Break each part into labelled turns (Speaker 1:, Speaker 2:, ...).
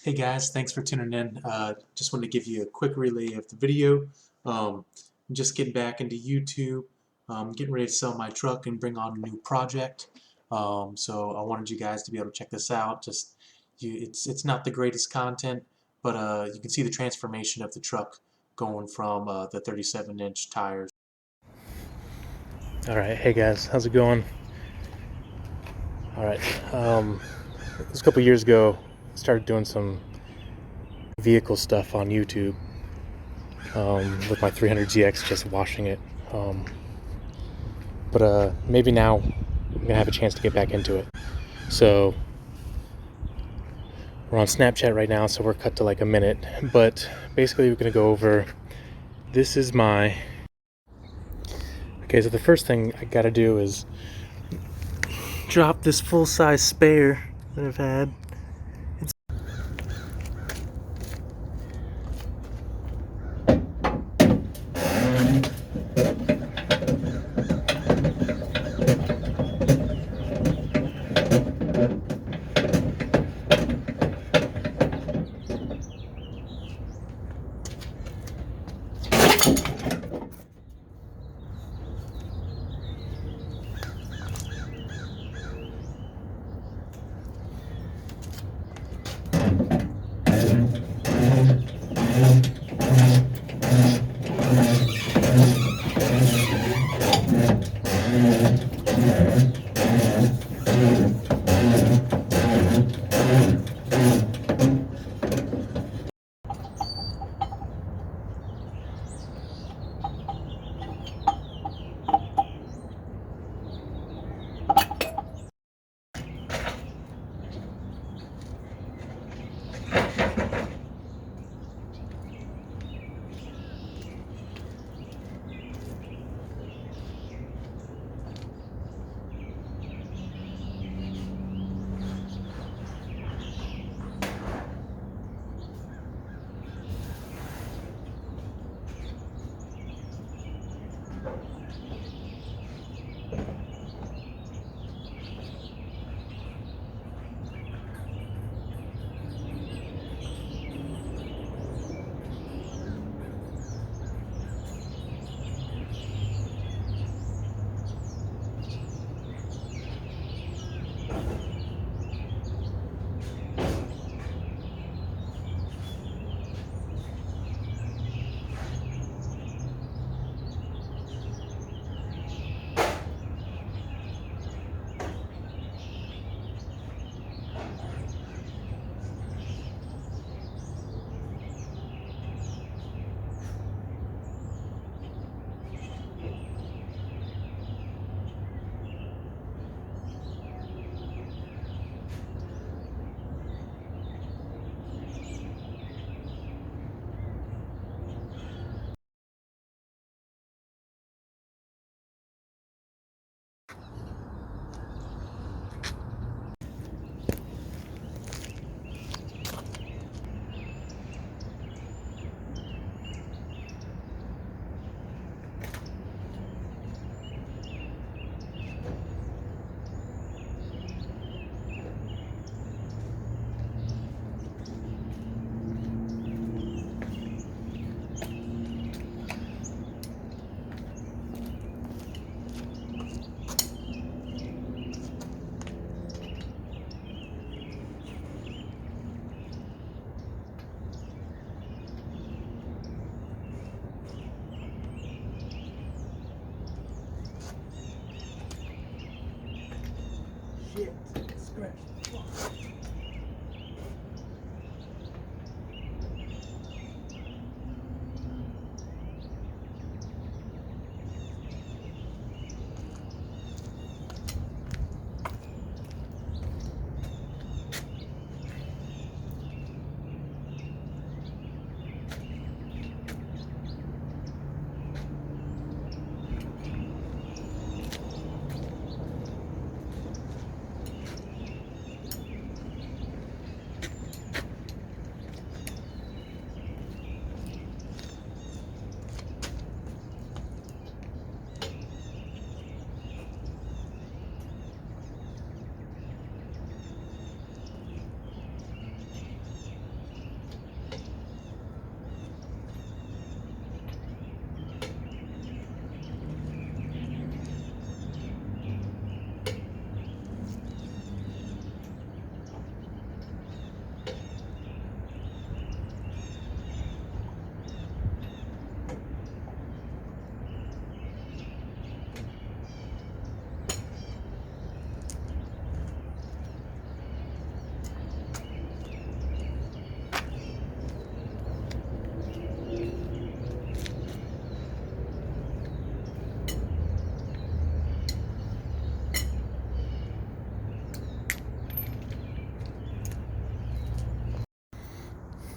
Speaker 1: Hey guys, thanks for tuning in. Just wanted to give you a quick relay of the video. I'm just getting back into YouTube, getting ready to sell my truck and bring on a new project. So I wanted you guys to be able to check this out. It's not the greatest content, but you can see the transformation of the truck going from the 37-inch tires.
Speaker 2: Alright, hey guys, how's it going? Alright, this a couple years ago, I started doing some vehicle stuff on YouTube with my 300ZX, just washing it. But maybe now I'm gonna have a chance to get back into it. So we're on Snapchat right now, so we're cut to like a minute. But basically, we're gonna go over. This is my. Okay, so the first thing I gotta do is drop this full-size spare that I've had.
Speaker 3: Shit, scratch.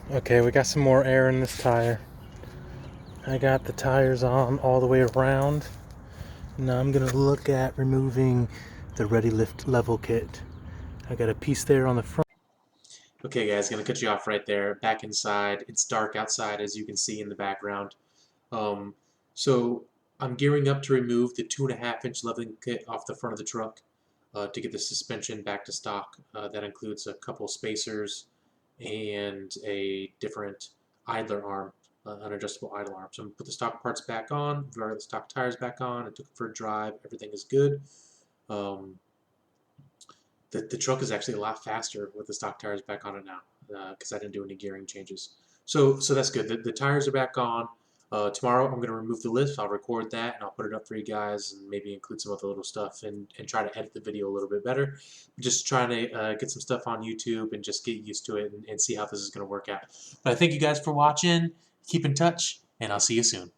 Speaker 2: Okay, we got some more air in this tire. I got the tires on all the way around. Now I'm gonna look at removing the Ready Lift level kit. I got a piece there on the front.
Speaker 1: Okay guys, gonna cut you off right there. Back inside, it's dark outside as you can see in the background. Um, so I'm gearing up to remove the 2.5-inch leveling kit off the front of the truck to get the suspension back to stock. That includes a couple spacers and a different idler arm, an adjustable idler arm. So I'm gonna put the stock parts back on, the stock tires back on. I took it for a drive. Everything is good. Um, the truck is actually a lot faster with the stock tires back on it now because I didn't do any gearing changes. So that's good. The tires are back on. Tomorrow I'm going to remove the lift. I'll record that and I'll put it up for you guys and maybe include some other little stuff and try to edit the video a little bit better. I'm just trying to get some stuff on YouTube and just get used to it and see how this is going to work out. But I thank you guys for watching. Keep in touch and I'll see you soon.